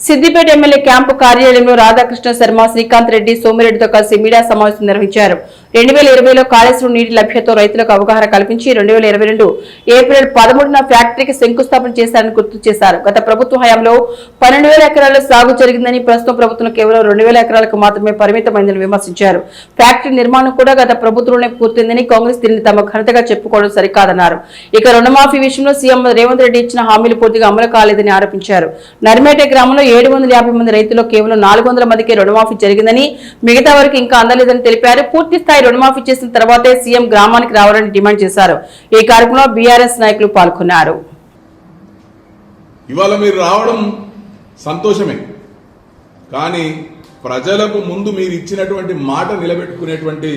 Siddipet MLA camp కార్యాలయంలో రాధాకృష్ణ శర్మ, శ్రీకాంత్ రెడ్డి, సోమిరెడ్డితో కలిసి media సమావేశం నిర్వహించారు. 2020లో కాళేశ్వరం నీటి లభ్యతతో రైతులకు అవగాహన కల్పించి 2022 ఏప్రిల్ 13న ఫ్యాక్టరీకి శంకుస్థాపన చేశారని గుర్తు చేశారు. గత ప్రభుత్వ హయాంలో 12,000 ఎకరాల సాగు జరిగిందని, ప్రస్తుతం ప్రభుత్వం కేవలం 2,000 ఎకరాలకు మాత్రమే పరిమితమైందని విమర్శించారు. ఫ్యాక్టరీ నిర్మాణం కూడా గత ప్రభుత్వంలోనే పూర్తయిందని, కాంగ్రెస్ దీన్ని తమ ఘనతగా చెప్పుకోవడం సరికాదన్నారు. ఇక రుణమాఫీ విషయంలో సీఎం రేవంత్ రెడ్డి ఇచ్చిన హామీలు పూర్తిగా అమలు కాలేదని ఆరోపించారు. నర్మేట గ్రామంలో 750 మంది రైతుల్లో కేవలం 400 మందికి రుణమాఫీ జరిగిందని, మిగతా వారికి ఇంకా అందలేదని తెలిపారు. పూర్తి స్థాయి రుణమాఫీ చేసిన తర్వాతే సీఎం గ్రామానికి రావాలని డిమాండ్ చేశారు. ఈ కార్యక్రమంలో బీఆర్ఎస్ నాయకులు పాల్గొన్నారు. ఇవాళ మీరు రావడం సంతోషమే, కానీ ప్రజలకు ముందు మీరు ఇచ్చినటువంటి మాట నిలబెట్టుకునేటువంటి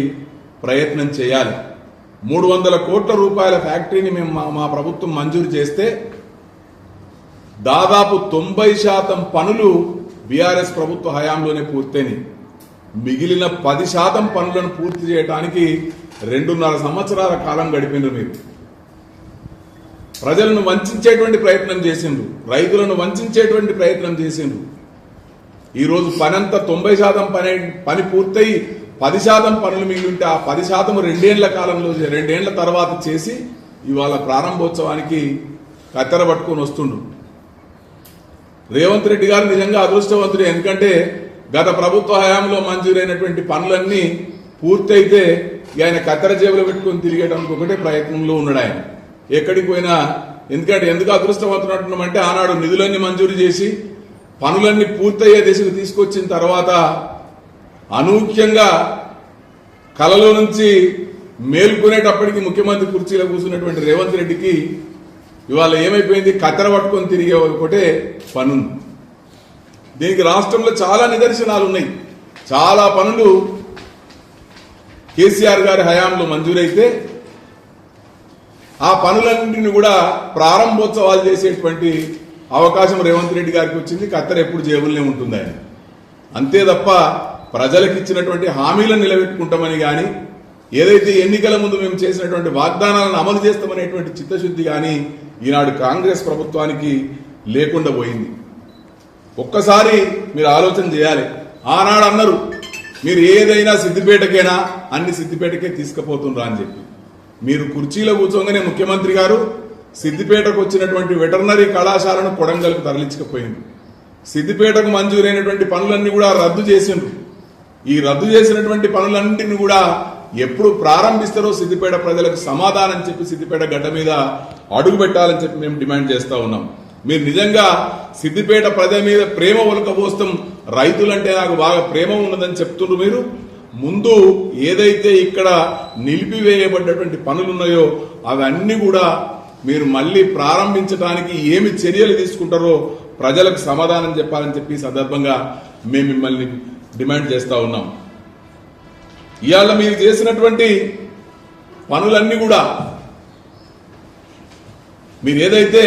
ప్రయత్నం చేయాలి. 300 కోట్ల రూపాయల ఫ్యాక్టరీని మా ప్రభుత్వం మంజూరు చేస్తే దాదాపు 90% పనులు బీఆర్ఎస్ ప్రభుత్వ హయాంలోనే పూర్తయినాయి. మిగిలిన 10% పనులను పూర్తి చేయడానికి 2.5 సంవత్సరాల కాలం గడిపినారు. మీరు ప్రజలను వంచేటువంటి ప్రయత్నం చేసిండ్రు, రైతులను వంచేటువంటి ప్రయత్నం చేసిండ్రు. ఈరోజు పనంతా 90% పని పూర్తయి 10% పనులు మిగిలి ఉంటే ఆ 10% 2 ఏళ్ల కాలంలో 2 ఏళ్ల తర్వాత చేసి ఇవాళ ప్రారంభోత్సవానికి కత్తెర పట్టుకొని వస్తుండ్రు. రేవంత్ రెడ్డి గారు నిజంగా అదృష్టవంతుడు. ఎందుకంటే గత ప్రభుత్వ హయాంలో మంజూరైనటువంటి పనులన్నీ పూర్తయితే ఆయన కత్తెర జేబులో పెట్టుకుని తిరిగేయడానికి ఒకటే ప్రయత్నంలో ఉన్నాడు ఆయన. ఎక్కడికి పోయినా ఎందుకు అదృష్టవంతుడు అంటున్నామంటే, ఆనాడు నిధులన్నీ మంజూరు చేసి పనులన్నీ పూర్తయ్యే దిశకు తీసుకొచ్చిన తర్వాత అనూఖ్యంగా కలలో నుంచి మేల్కొనేటప్పటికి ముఖ్యమంత్రి కుర్చీలో కూర్చున్నటువంటి రేవంత్ రెడ్డికి ఇవాళ ఏమైపోయింది, కత్తెర పట్టుకొని తిరిగే ఒకటే పనుంది. దీనికి రాష్ట్రంలో చాలా నిదర్శనాలు ఉన్నాయి. చాలా పనులు కేసీఆర్ గారి హయాంలో మంజూరైతే ఆ పనులన్నింటినీ కూడా ప్రారంభోత్సవాలు చేసేటువంటి అవకాశం రేవంత్ రెడ్డి గారికి వచ్చింది. కత్తెర ఎప్పుడు జేబుల్నే ఉంటుంది ఆయన. అంతే తప్ప ప్రజలకు ఇచ్చినటువంటి హామీలను నిలబెట్టుకుంటామని కానీ, ఏదైతే ఎన్నికల ముందు మేము చేసినటువంటి వాగ్దానాలను అమలు చేస్తామనేటువంటి చిత్తశుద్ధి కానీ ఈనాడు కాంగ్రెస్ ప్రభుత్వానికి లేకుండా పోయింది. ఒక్కసారి మీరు ఆలోచన చేయాలి. ఆనాడు అన్నారు మీరు ఏదైనా సిద్దిపేటకేనా, అన్ని సిద్దిపేటకే తీసుకుపోతుండ్రా అని చెప్పి. మీరు కుర్చీలో కూర్చోగానే ముఖ్యమంత్రి గారు సిద్దిపేటకు వచ్చినటువంటి వెటర్నరీ కళాశాలను కొడంగల్కు తరలించకపోయింది. సిద్దిపేటకు మంజూరైనటువంటి పనులన్నీ కూడా రద్దు చేసిండ్రు. ఈ రద్దు చేసినటువంటి పనులన్నింటినీ కూడా ఎప్పుడు ప్రారంభిస్తారో సిద్దిపేట ప్రజలకు సమాధానం చెప్పి సిద్దిపేట గడ్డ మీద అడుగు పెట్టాలని చెప్పి మేము డిమాండ్ చేస్తా ఉన్నాం. మీరు నిజంగా సిద్దిపేట ప్రజల మీద ప్రేమ ఒలకబోస్తాం, రైతులంటే నాకు బాగా ప్రేమ ఉన్నదని చెప్తుండ్రు. మీరు ముందు ఏదైతే ఇక్కడ నిలిపివేయబడ్డటువంటి పనులున్నాయో అవన్నీ కూడా మీరు మళ్ళీ ప్రారంభించడానికి ఏమి చర్యలు తీసుకుంటారో ప్రజలకు సమాధానం చెప్పాలని చెప్పి ఈ సందర్భంగా మేము మిమ్మల్ని డిమాండ్ చేస్తా ఉన్నాం. ఇవాళ మీరు చేసినటువంటి పనులన్నీ కూడా మీరు ఏదైతే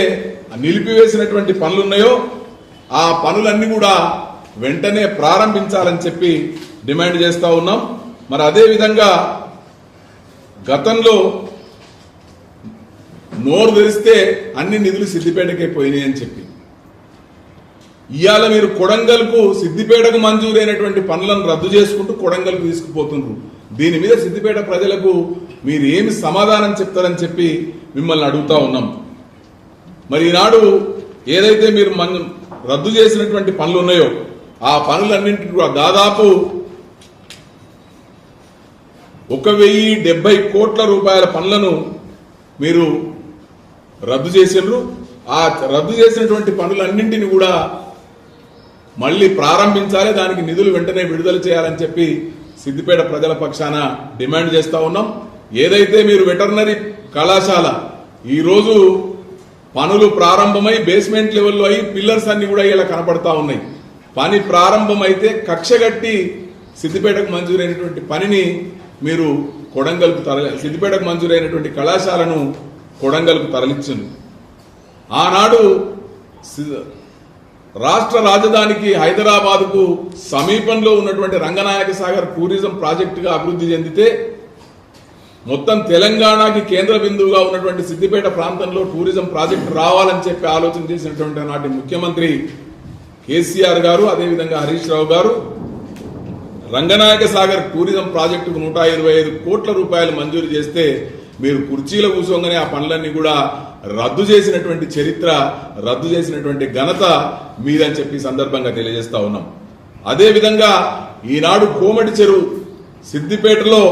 నిలిపివేసినటువంటి పనులున్నాయో ఆ పనులన్నీ కూడా వెంటనే ప్రారంభించాలని చెప్పి డిమాండ్ చేస్తా ఉన్నాం. మరి అదేవిధంగా గతంలో నోరు తెరిస్తే అన్ని నిధులు సిద్దిపేటకే పోయినాయి అని చెప్పి ఇవాళ మీరు కొడంగల్కు సిద్దిపేటకు మంజూరైనటువంటి పనులను రద్దు చేసుకుంటూ కొడంగల్కు తీసుకుపోతున్నారు. దీని మీద సిద్దిపేట ప్రజలకు మీరు ఏమి సమాధానం చెప్తారని చెప్పి మిమ్మల్ని అడుగుతా ఉన్నాం. మరి ఈనాడు ఏదైతే మీరు రద్దు చేసినటువంటి పనులు ఉన్నాయో ఆ పనులన్నింటినీ కూడా దాదాపు 1,070 కోట్ల రూపాయల పనులను మీరు రద్దు చేసిండ్రు. ఆ రద్దు చేసినటువంటి పనులన్నింటినీ కూడా మళ్ళీ ప్రారంభించాలి, దానికి నిధులు వెంటనే విడుదల చేయాలని చెప్పి సిద్దిపేట ప్రజల పక్షాన డిమాండ్ చేస్తా ఉన్నాం. ఏదైతే మీరు వెటర్నరీ కళాశాల ఈరోజు పనులు ప్రారంభమై బేస్మెంట్ లెవెల్లో అయి పిల్లర్స్ అన్ని కూడా ఇలా కనపడతా ఉన్నాయి. పని ప్రారంభమైతే కక్షగట్టి సిద్దిపేటకు మంజూరైనటువంటి పనిని మీరు కొడంగల్కు సిద్దిపేటకు మంజూరైనటువంటి కళాశాలను కొడంగల్కు తరలించింది. ఆనాడు రాష్ట్ర రాజధానికి హైదరాబాద్కు సమీపంలో ఉన్నటువంటి రంగనాయక సాగర్ టూరిజం ప్రాజెక్టుగా అభివృద్ధి చెందితే మొత్తం తెలంగాణకి కేంద్ర బిందువుగా ఉన్నటువంటి సిద్దిపేట ప్రాంతంలో టూరిజం ప్రాజెక్టు రావాలని చెప్పి ఆలోచన చేసినటువంటి నాటి ముఖ్యమంత్రి కేసీఆర్ గారు అదేవిధంగా హరీష్ రావు గారు రంగనాయక సాగర్ టూరిజం ప్రాజెక్టుకు 125 కోట్ల రూపాయలు మంజూరు చేస్తే మీరు కుర్చీలో కూర్చోగానే ఆ పనులన్నీ కూడా రద్దు చేసినటువంటి చరిత్ర, రద్దు చేసినటువంటి ఘనత మీదని చెప్పి సందర్భంగా తెలియజేస్తా ఉన్నాం. అదేవిధంగా ఈనాడు కోమటి చెరువు, సిద్దిపేటలో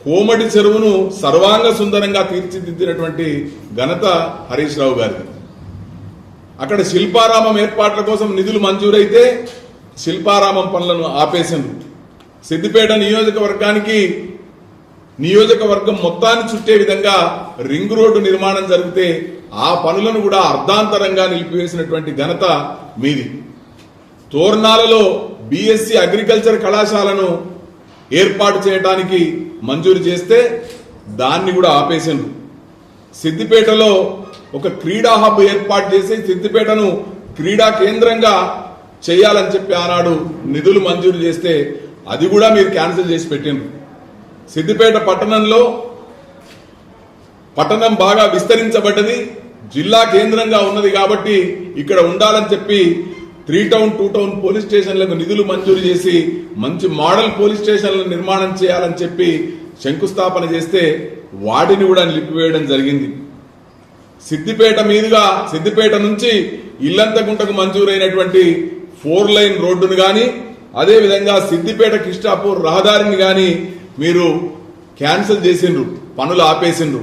కోమటి చెరువును సర్వాంగ సుందరంగా తీర్చిదిద్దినటువంటి ఘనత హరీష్ రావు గారిది. అక్కడ శిల్పారామం ఏర్పాట్ల కోసం నిధులు మంజూరైతే శిల్పారామం పనులను ఆపేసింది. సిద్దిపేట నియోజకవర్గం మొత్తాన్ని చుట్టే విధంగా రింగ్ రోడ్డు నిర్మాణం జరిగితే ఆ పనులను కూడా అర్ధాంతరంగా నిలిపివేసినటువంటి ఘనత మీది. తోర్నాలలో బీఎస్సీ అగ్రికల్చర్ కళాశాలను ఏర్పాటు చేయడానికి మంజూరు చేస్తే దాన్ని కూడా ఆపేసిండ్రు. సిద్దిపేటలో ఒక క్రీడా హబ్ ఏర్పాటు చేసి సిద్దిపేటను క్రీడా కేంద్రంగా చేయాలని చెప్పి ఆనాడు నిధులు మంజూరు చేస్తే అది కూడా మీరు క్యాన్సిల్ చేసి పెట్టిండ్రు. సిద్దిపేట పట్టణం బాగా విస్తరించబడ్డది, జిల్లా కేంద్రంగా ఉన్నది కాబట్టి ఇక్కడ ఉండాలని చెప్పి 3 టౌన్ 2 టౌన్ పోలీస్ స్టేషన్లకు నిధులు మంజూరు చేసి మంచి మోడల్ పోలీస్ స్టేషన్లను నిర్మాణం చేయాలని చెప్పి శంకుస్థాపన చేస్తే వాటిని కూడా నిలిపివేయడం జరిగింది. సిద్దిపేట నుంచి ఇల్లంతకుంటకు మంజూరైనటువంటి 4 లైన్ రోడ్డును గాని అదేవిధంగా సిద్దిపేట కిష్టాపూర్ రహదారిని గాని మీరు క్యాన్సిల్ చేసిండ్రు, పనులు ఆపేసిండ్రు.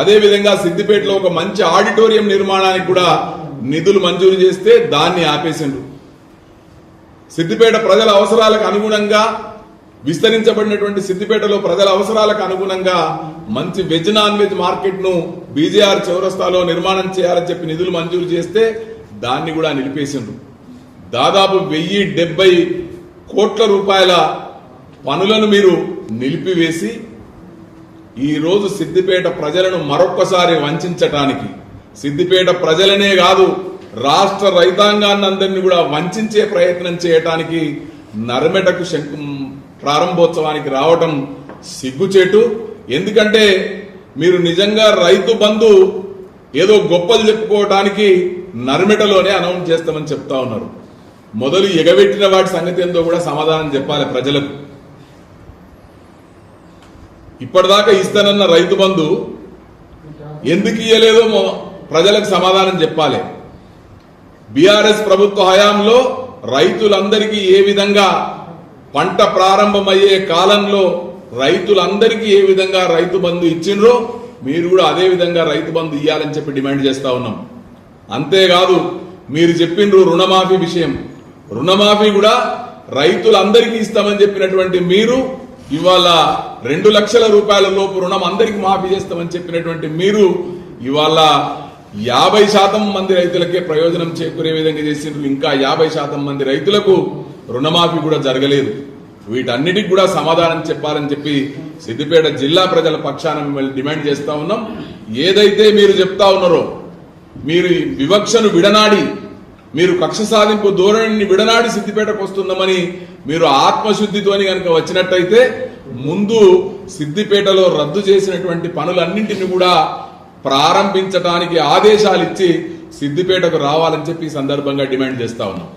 అదేవిధంగా సిద్దిపేటలో ఒక మంచి ఆడిటోరియం నిర్మాణానికి కూడా నిధులు మంజూరు చేస్తే దాన్ని ఆపేసిండ్రు. సిద్దిపేట ప్రజల అవసరాలకు అనుగుణంగా విస్తరించబడినటువంటి సిద్దిపేటలో ప్రజల అవసరాలకు అనుగుణంగా మంచి వెజ్ నాన్ వెజ్ మార్కెట్ ను బీజేఆర్ చౌరస్తాలో నిర్మాణం చేయాలని చెప్పి నిధులు మంజూరు చేస్తే దాన్ని కూడా నిలిపేసిండ్రు. దాదాపు 1070 కోట్ల రూపాయల పనులను మీరు నిలిపివేసి ఈ రోజు సిద్దిపేట ప్రజలను మరొక్కసారి వంచటానికి, సిద్దిపేట ప్రజలనే కాదు రాష్ట్ర రైతాంగాన్ని అందరినీ కూడా వంచే ప్రయత్నం చేయటానికి నర్మెటకు ప్రారంభోత్సవానికి రావటం సిగ్గుచేటు. ఎందుకంటే మీరు నిజంగా రైతు బంధు ఏదో గొప్పలు చెప్పుకోవటానికి నర్మెటలోనే అనౌన్స్ చేస్తామని చెప్తా ఉన్నారు. మొదలు ఎగబెట్టిన వాటి సంగతి ఏందో కూడా సమాధానం చెప్పాలి ప్రజలకు. ఇప్పటిదాకా ఇస్తానన్న రైతు బంధు ఎందుకు ఇయ్యలేదో ప్రజలకు సమాధానం చెప్పాలి. బీఆర్ఎస్ ప్రభుత్వ హయాంలో రైతులందరికీ ఏ విధంగా పంట ప్రారంభమయ్యే కాలంలో రైతులందరికీ ఏ విధంగా రైతు బంధు ఇచ్చిండ్రో మీరు కూడా అదే విధంగా రైతు బంధు ఇవ్వాలని చెప్పి డిమాండ్ చేస్తా ఉన్నాం. అంతేకాదు మీరు చెప్పిండ్రు రుణమాఫీ విషయం, రుణమాఫీ కూడా రైతులందరికీ ఇస్తామని చెప్పినటువంటి మీరు ఇవాళ 2 లక్షల రూపాయల లోపు రుణం అందరికీ మాఫీ చేస్తామని చెప్పినటువంటి మీరు ఇవాళ 50% మంది రైతులకే ప్రయోజనం చేకూరే విధంగా చేసిండ్రు. ఇంకా 50% మంది రైతులకు రుణమాఫీ కూడా జరగలేదు. వీటన్నిటికి కూడా సమాధానం చెప్పాలని చెప్పి సిద్దిపేట జిల్లా ప్రజల పక్షాన మిమ్మల్ని డిమాండ్ చేస్తా ఉన్నాం. ఏదైతే మీరు చెప్తా ఉన్నారో, మీరు వివక్షను విడనాడి, మీరు కక్ష సాధింపు ధోరణిని విడనాడి సిద్దిపేటకు వస్తుందామని మీరు ఆత్మశుద్ధితోని కనుక వచ్చినట్టయితే ముందు సిద్దిపేటలో రద్దు చేసినటువంటి పనులన్నింటినీ కూడా ప్రారంభించడానికి ఆదేశాలు ఇచ్చి సిద్దిపేటకు రావాలని చెప్పి ఈ సందర్భంగా డిమాండ్ చేస్తా ఉన్నాం.